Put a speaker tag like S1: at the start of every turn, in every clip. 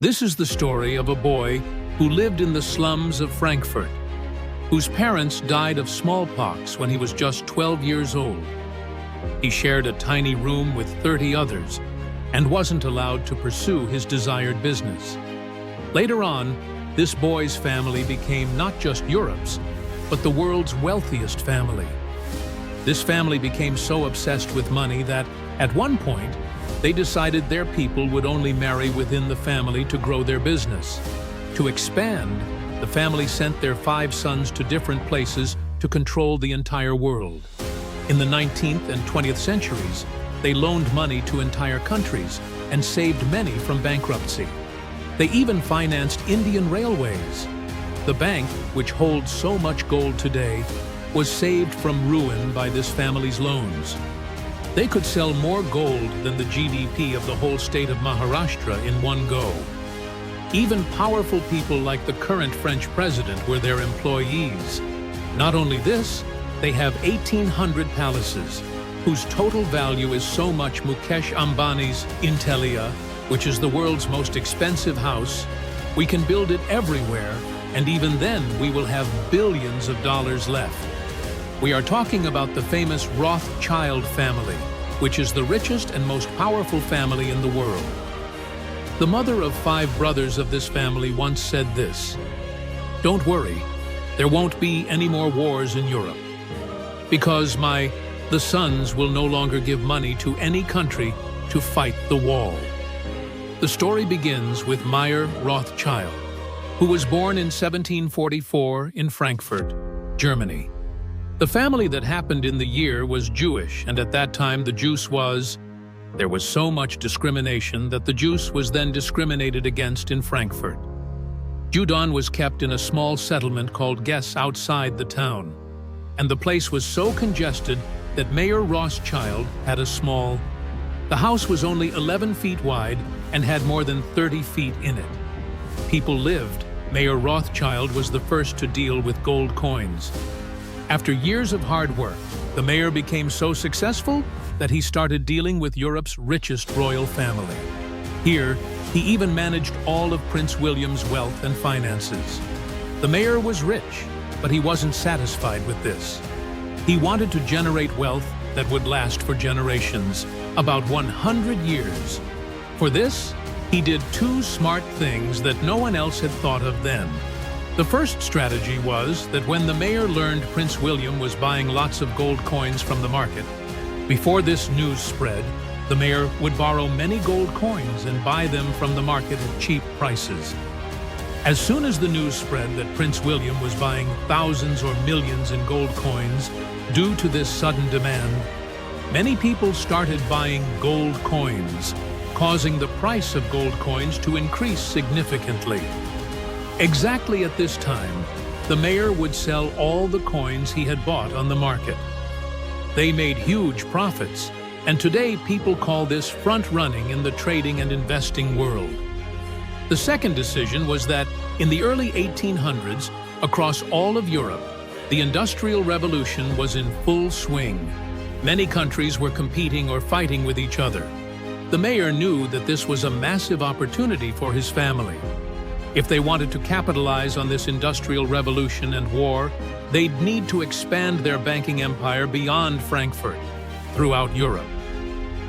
S1: This is the story of a boy who lived in the slums of Frankfurt, whose parents died of smallpox when he was just 12 years old. He shared a tiny room with 30 others and wasn't allowed to pursue his desired business. Later on, this boy's family became not just Europe's, but the world's wealthiest family. This family became so obsessed with money that, at one point, they decided their people would only marry within the family to grow their business. To expand, the family sent their 5 sons to different places to control the entire world. In the 19th and 20th centuries, they loaned money to entire countries and saved many from bankruptcy. They even financed Indian railways. The bank, which holds so much gold today, was saved from ruin by this family's loans. They could sell more gold than the GDP of the whole state of Maharashtra in one go. Even powerful people like the current French president were their employees. Not only this, they have 1,800 palaces, whose total value is so much Mukesh Ambani's Intellia, which is the world's most expensive house. We can build it everywhere, and even then we will have billions of dollars left. We are talking about the famous Rothschild family, which is the richest and most powerful family in the world. The mother of 5 brothers of this family once said this: "Don't worry, there won't be any more wars in Europe, because the sons will no longer give money to any country to fight the wall." The story begins with Meyer Rothschild, who was born in 1744 in Frankfurt, Germany. The family that happened in the year was Jewish, and at that time the juice was... There was so much discrimination that the juice was then discriminated against in Frankfurt. Judon was kept in a small settlement called Gess outside the town, and the place was so congested that Mayor Rothschild had a small... The house was only 11 feet wide and had more than 30 feet in it. People lived. Mayor Rothschild was the first to deal with gold coins. After years of hard work, the mayor became so successful that he started dealing with Europe's richest royal family. Here, he even managed all of Prince William's wealth and finances. The mayor was rich, but he wasn't satisfied with this. He wanted to generate wealth that would last for generations, about 100 years. For this, he did 2 smart things that no one else had thought of then. The first strategy was that when the mayor learned Prince William was buying lots of gold coins from the market, before this news spread, the mayor would borrow many gold coins and buy them from the market at cheap prices. As soon as the news spread that Prince William was buying thousands or millions in gold coins due to this sudden demand, many people started buying gold coins, causing the price of gold coins to increase significantly. Exactly at this time, the mayor would sell all the coins he had bought on the market. They made huge profits, and today people call this front-running in the trading and investing world. The second decision was that, in the early 1800s, across all of Europe, the Industrial Revolution was in full swing. Many countries were competing or fighting with each other. The mayor knew that this was a massive opportunity for his family. If they wanted to capitalize on this industrial revolution and war, they'd need to expand their banking empire beyond Frankfurt, throughout Europe.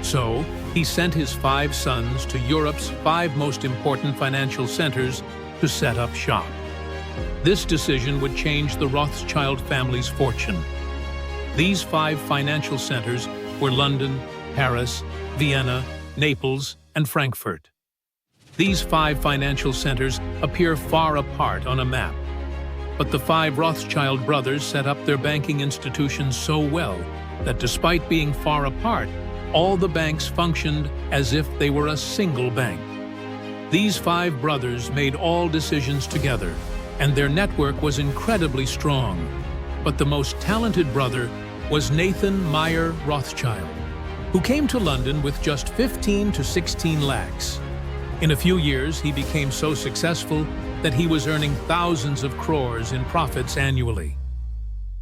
S1: So, he sent his 5 sons to Europe's 5 most important financial centers to set up shop. This decision would change the Rothschild family's fortune. These 5 financial centers were London, Paris, Vienna, Naples, and Frankfurt. These 5 financial centers appear far apart on a map, but the 5 Rothschild brothers set up their banking institutions so well that despite being far apart, all the banks functioned as if they were a single bank. These 5 brothers made all decisions together, and their network was incredibly strong. But the most talented brother was Nathan Meyer Rothschild, who came to London with just 15 to 16 lakhs. In a few years, he became so successful that he was earning thousands of crores in profits annually.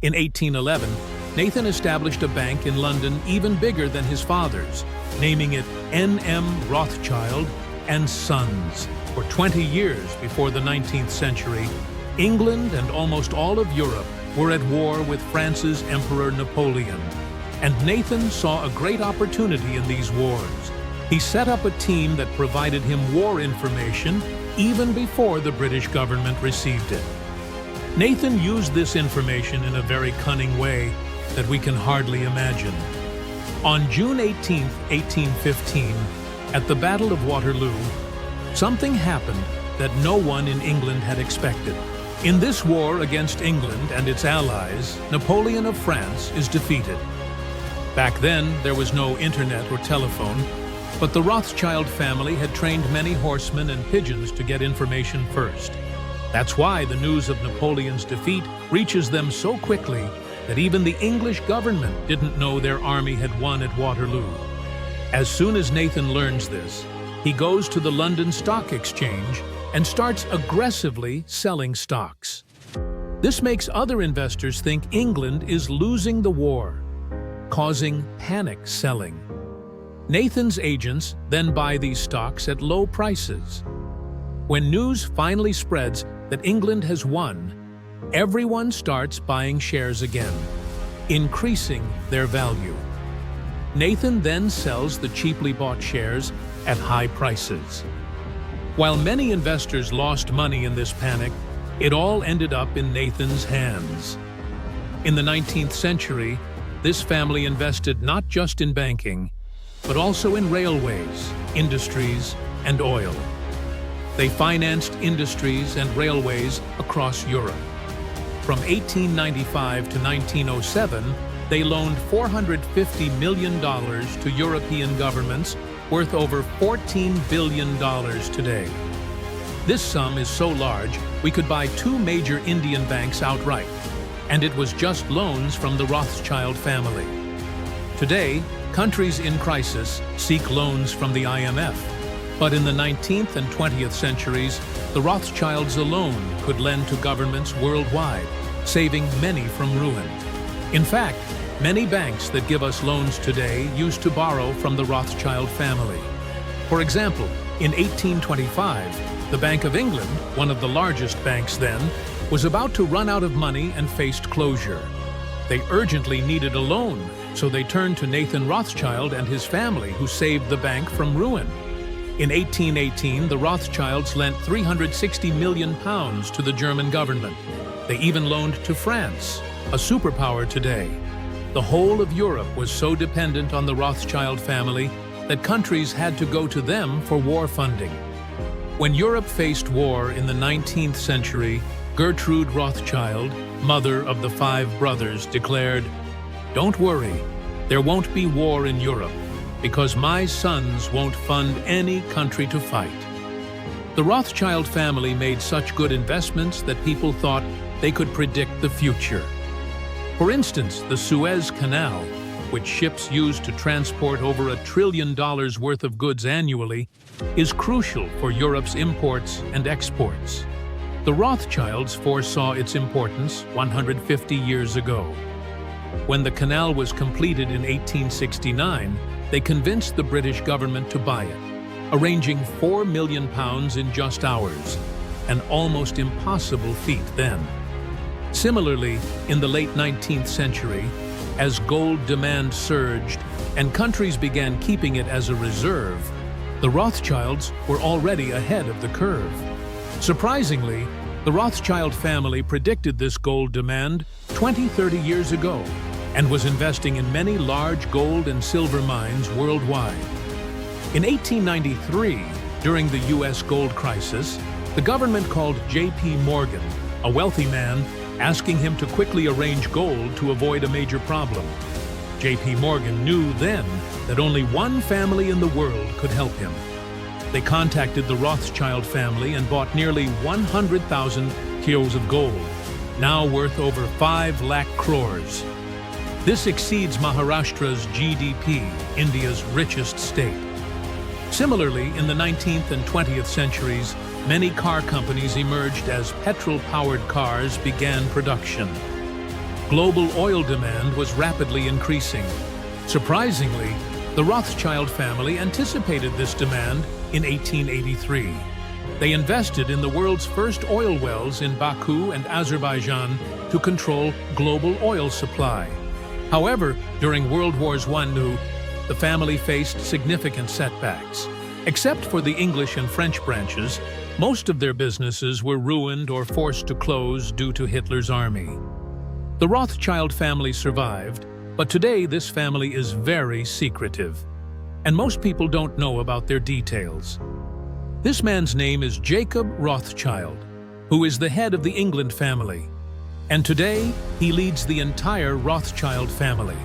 S1: In 1811, Nathan established a bank in London even bigger than his father's, naming it N.M. Rothschild and Sons. For 20 years before the 19th century, England and almost all of Europe were at war with France's Emperor Napoleon, and Nathan saw a great opportunity in these wars. He set up a team that provided him war information even before the British government received it. Nathan used this information in a very cunning way that we can hardly imagine. On June 18, 1815, at the Battle of Waterloo, something happened that no one in England had expected. In this war against England and its allies, Napoleon of France is defeated. Back then, there was no internet or telephone, but the Rothschild family had trained many horsemen and pigeons to get information first. That's why the news of Napoleon's defeat reaches them so quickly that even the English government didn't know their army had won at Waterloo. As soon as Nathan learns this, he goes to the London Stock Exchange and starts aggressively selling stocks. This makes other investors think England is losing the war, causing panic selling. Nathan's agents then buy these stocks at low prices. When news finally spreads that England has won, everyone starts buying shares again, increasing their value. Nathan then sells the cheaply bought shares at high prices. While many investors lost money in this panic, it all ended up in Nathan's hands. In the 19th century, this family invested not just in banking, but also in railways, industries, and oil. They financed industries and railways across Europe. From 1895 to 1907, they loaned $450 million to European governments, worth over $14 billion today. This sum is so large, we could buy 2 major Indian banks outright, and it was just loans from the Rothschild family. Today, countries in crisis seek loans from the IMF, but in the 19th and 20th centuries, the Rothschilds alone could lend to governments worldwide, saving many from ruin. In fact, many banks that give us loans today used to borrow from the Rothschild family. For example, in 1825, the Bank of England, one of the largest banks then, was about to run out of money and faced closure. They urgently needed a loan, so they turned to Nathan Rothschild and his family, who saved the bank from ruin. In 1818, the Rothschilds lent £360 million to the German government. They even loaned to France, a superpower today. The whole of Europe was so dependent on the Rothschild family that countries had to go to them for war funding. When Europe faced war in the 19th century, Gertrude Rothschild, mother of the 5 brothers, declared, "Don't worry, there won't be war in Europe, because my sons won't fund any country to fight." The Rothschild family made such good investments that people thought they could predict the future. For instance, the Suez Canal, which ships use to transport over $1 trillion worth of goods annually, is crucial for Europe's imports and exports. The Rothschilds foresaw its importance 150 years ago. When the canal was completed in 1869, they convinced the British government to buy it, arranging £4 million in just hours, an almost impossible feat then. Similarly, in the late 19th century, as gold demand surged and countries began keeping it as a reserve, the Rothschilds were already ahead of the curve. Surprisingly, the Rothschild family predicted this gold demand 20-30 years ago and was investing in many large gold and silver mines worldwide. In 1893, during the U.S. gold crisis, the government called J.P. Morgan, a wealthy man, asking him to quickly arrange gold to avoid a major problem. J.P. Morgan knew then that only one family in the world could help him. They contacted the Rothschild family and bought nearly 100,000 kilos of gold, now worth over 5 lakh crores. This exceeds Maharashtra's GDP, India's richest state. Similarly, in the 19th and 20th centuries, many car companies emerged as petrol-powered cars began production. Global oil demand was rapidly increasing. Surprisingly, the Rothschild family anticipated this demand in 1883. They invested in the world's first oil wells in Baku and Azerbaijan to control global oil supply. However, during World Wars I, the family faced significant setbacks. Except for the English and French branches, most of their businesses were ruined or forced to close due to Hitler's army. The Rothschild family survived, but today this family is very secretive, and most people don't know about their details. This man's name is Jacob Rothschild, who is the head of the England family, and today he leads the entire Rothschild family.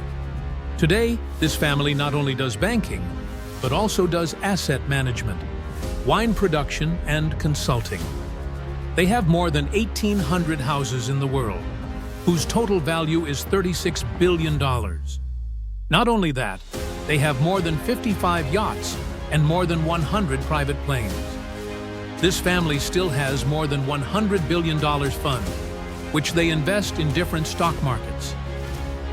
S1: Today, this family not only does banking, but also does asset management, wine production, and consulting. They have more than 1,800 houses in the world, whose total value is $36 billion. Not only that, they have more than 55 yachts and more than 100 private planes. This family still has more than $100 billion fund, which they invest in different stock markets.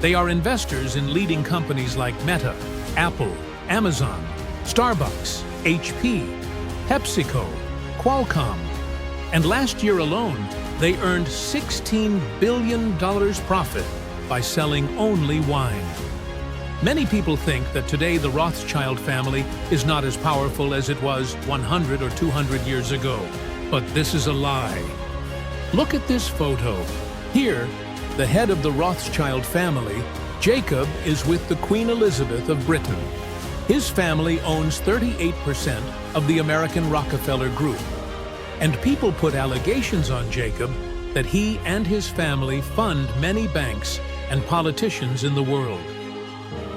S1: They are investors in leading companies like Meta, Apple, Amazon, Starbucks, HP, PepsiCo, Qualcomm, and last year alone, they earned $16 billion profit by selling only wine. Many people think that today the Rothschild family is not as powerful as it was 100 or 200 years ago, but this is a lie. Look at this photo. Here, the head of the Rothschild family, Jacob, is with the Queen Elizabeth of Britain. His family owns 38% of the American Rockefeller Group, and people put allegations on Jacob that he and his family fund many banks and politicians in the world.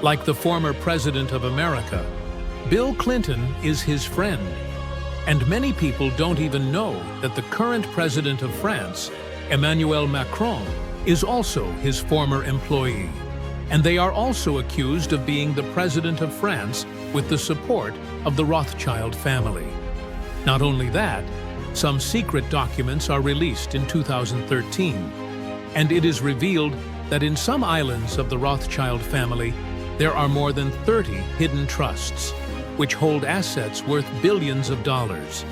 S1: Like the former President of America, Bill Clinton is his friend, and many people don't even know that the current President of France, Emmanuel Macron, is also his former employee. And they are also accused of being the President of France with the support of the Rothschild family. Not only that, some secret documents are released in 2013, and it is revealed that in some islands of the Rothschild family, there are more than 30 hidden trusts, which hold assets worth billions of dollars.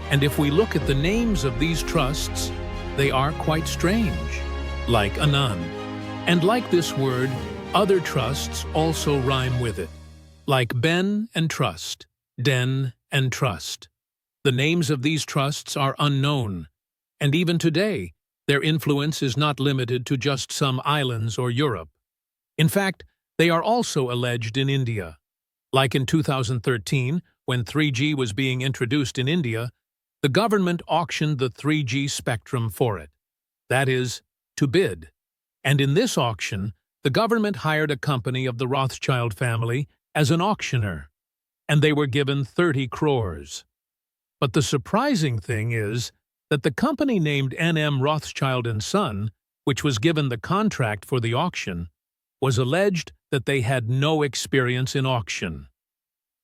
S1: And if we look at the names of these trusts, they are quite strange, like a nun. And like this word, other trusts also rhyme with it, like Ben and Trust, Den and Trust. The names of these trusts are unknown, and even today, their influence is not limited to just some islands or Europe. In fact, they are also alleged in India. Like in 2013, when 3G was being introduced in India, the government auctioned the 3G spectrum for it. That is, to bid. And in this auction, the government hired a company of the Rothschild family as an auctioneer, and they were given 30 crores. But the surprising thing is that the company named N.M. Rothschild & Son, which was given the contract for the auction, was alleged that they had no experience in auction.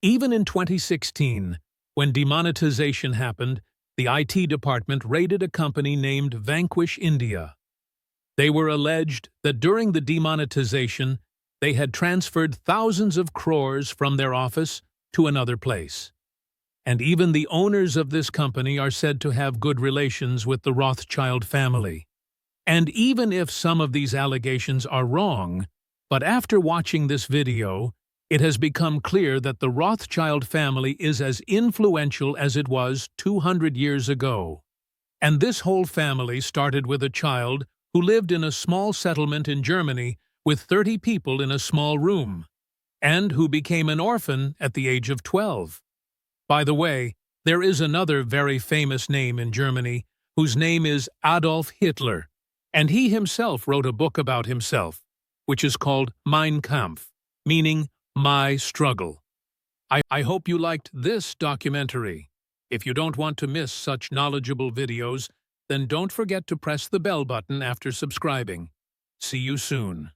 S1: Even in 2016, when demonetization happened, the IT department raided a company named Vanquish India. They were alleged that during the demonetization, they had transferred thousands of crores from their office to another place. And even the owners of this company are said to have good relations with the Rothschild family. And even if some of these allegations are wrong, but after watching this video, it has become clear that the Rothschild family is as influential as it was 200 years ago. And this whole family started with a child who lived in a small settlement in Germany with 30 people in a small room, and who became an orphan at the age of 12. By the way, there is another very famous name in Germany whose name is Adolf Hitler, and he himself wrote a book about himself, which is called Mein Kampf, meaning My Struggle. I hope you liked this documentary. If you don't want to miss such knowledgeable videos, then don't forget to press the bell button after subscribing. See you soon.